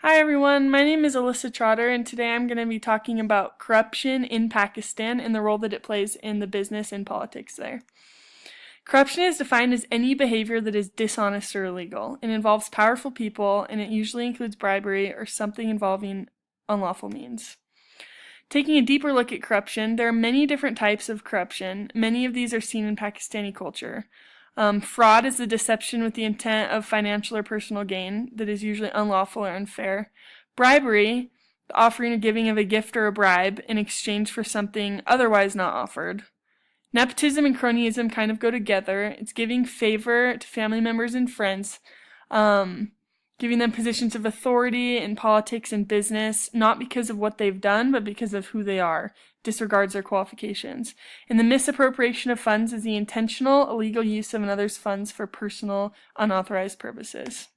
Hi everyone, my name is Alyssa Trotter, and today I'm going to be talking about corruption in Pakistan and the role that it plays in the business and politics there. Corruption is defined as any behavior that is dishonest or illegal. It involves powerful people, and it usually includes bribery or something involving unlawful means. Taking a deeper look at corruption, there are many different types of corruption. Many of these are seen in Pakistani culture. Fraud is the deception with the intent of financial or personal gain that is usually unlawful or unfair. Bribery, the offering or giving of a gift or a bribe in exchange for something otherwise not offered. Nepotism and cronyism kind of go together. It's giving favor to family members and friends, giving them positions of authority in politics and business, not because of what they've done, but because of who they are, disregards their qualifications. And the misappropriation of funds is the intentional, illegal use of another's funds for personal, unauthorized purposes.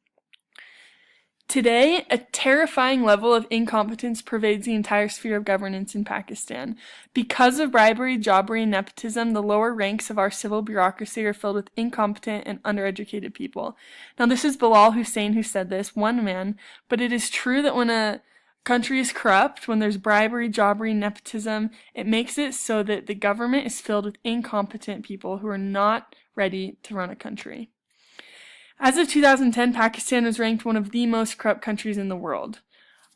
Today, a terrifying level of incompetence pervades the entire sphere of governance in Pakistan. Because of bribery, jobbery, and nepotism, the lower ranks of our civil bureaucracy are filled with incompetent and undereducated people. Now, this is Bilal Hussein who said this, one man, but it is true that when a country is corrupt, when there's bribery, jobbery, nepotism, it makes it so that the government is filled with incompetent people who are not ready to run a country. As of 2010, Pakistan was ranked one of the most corrupt countries in the world.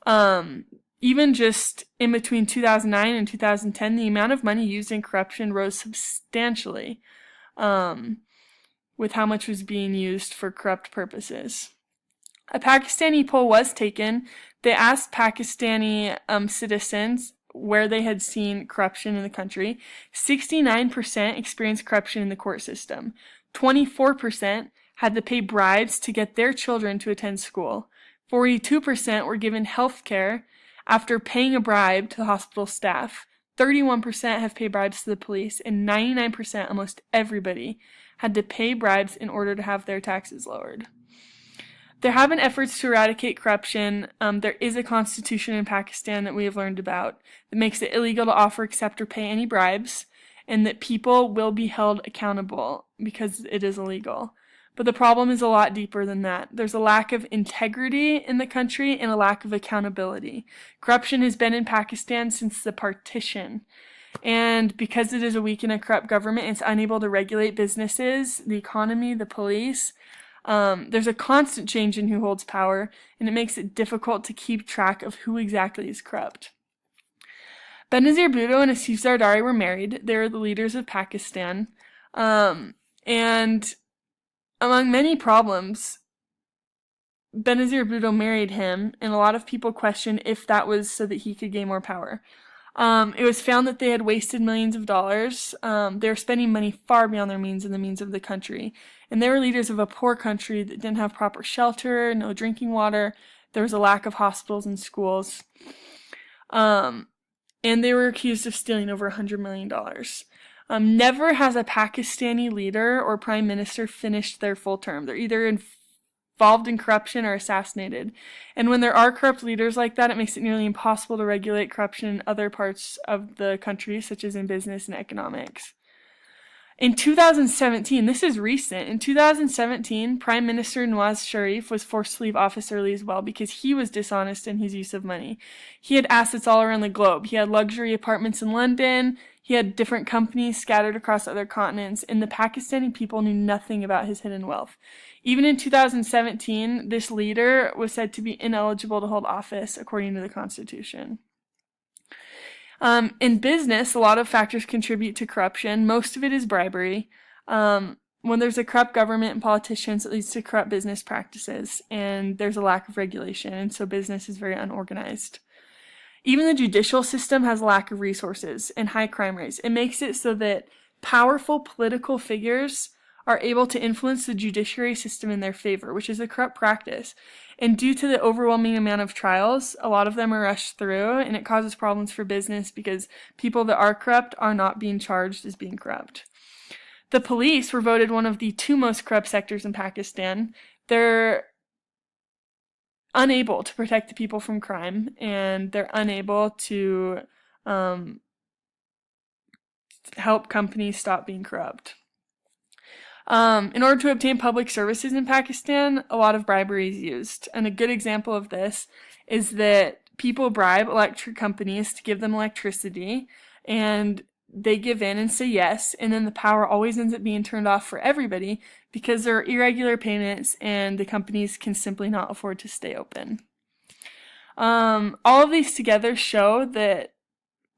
Even just in between 2009 and 2010, the amount of money used in corruption rose substantially, with how much was being used for corrupt purposes. A Pakistani poll was taken. They asked Pakistani citizens where they had seen corruption in the country. 69% experienced corruption in the court system. 24% had to pay bribes to get their children to attend school. 42% were given health care after paying a bribe to the hospital staff. 31% have paid bribes to the police, and 99%, almost everybody, had to pay bribes in order to have their taxes lowered. There have been efforts to eradicate corruption. There is a constitution in Pakistan that we have learned about that makes it illegal to offer, accept, or pay any bribes, and that people will be held accountable because it is illegal. But the problem is a lot deeper than that. There's a lack of integrity in the country and a lack of accountability. Corruption has been in Pakistan since the partition. And because it is a weak and a corrupt government, it's unable to regulate businesses, the economy, the police. There's a constant change in who holds power, and it makes it difficult to keep track of who exactly is corrupt. Benazir Bhutto and Asif Zardari were married. They were the leaders of Pakistan. And among many problems, Benazir Bhutto married him, and a lot of people question if that was so that he could gain more power. It was found that they had wasted millions of dollars. They were spending money far beyond their means and the means of the country. And they were leaders of a poor country that didn't have proper shelter, no drinking water. There was a lack of hospitals and schools. And they were accused of stealing over $100 million. Never has a Pakistani leader or prime minister finished their full term. They're either involved in corruption or assassinated. And when there are corrupt leaders like that, it makes it nearly impossible to regulate corruption in other parts of the country, such as in business and economics. In 2017, this is recent, in 2017, Prime Minister Nawaz Sharif was forced to leave office early as well because he was dishonest in his use of money. He had assets all around the globe. He had luxury apartments in London. He had different companies scattered across other continents, and the Pakistani people knew nothing about his hidden wealth. Even in 2017, this leader was said to be ineligible to hold office according to the Constitution. In business, a lot of factors contribute to corruption. Most of it is bribery. When there's a corrupt government and politicians, it leads to corrupt business practices, and there's a lack of regulation, and so business is very unorganized. Even the judicial system has a lack of resources and high crime rates. It makes it so that powerful political figures are able to influence the judiciary system in their favor, which is a corrupt practice. And due to the overwhelming amount of trials, a lot of them are rushed through, and it causes problems for business because people that are corrupt are not being charged as being corrupt. The police were voted one of the two most corrupt sectors in Pakistan. They're unable to protect the people from crime, and they're unable to help companies stop being corrupt. In order to obtain public services in Pakistan, a lot of bribery is used. And a good example of this is that people bribe electric companies to give them electricity, and they give in and say yes, and then the power always ends up being turned off for everybody because there are irregular payments and the companies can simply not afford to stay open. All of these together show that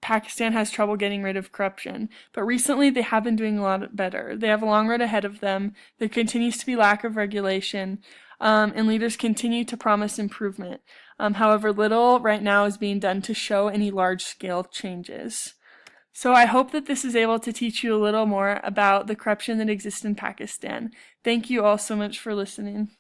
Pakistan has trouble getting rid of corruption, but recently they have been doing a lot better. They have a long road ahead of them. There continues to be lack of regulation, and leaders continue to promise improvement. However, little right now is being done to show any large-scale changes. So I hope that this is able to teach you a little more about the corruption that exists in Pakistan. Thank you all so much for listening.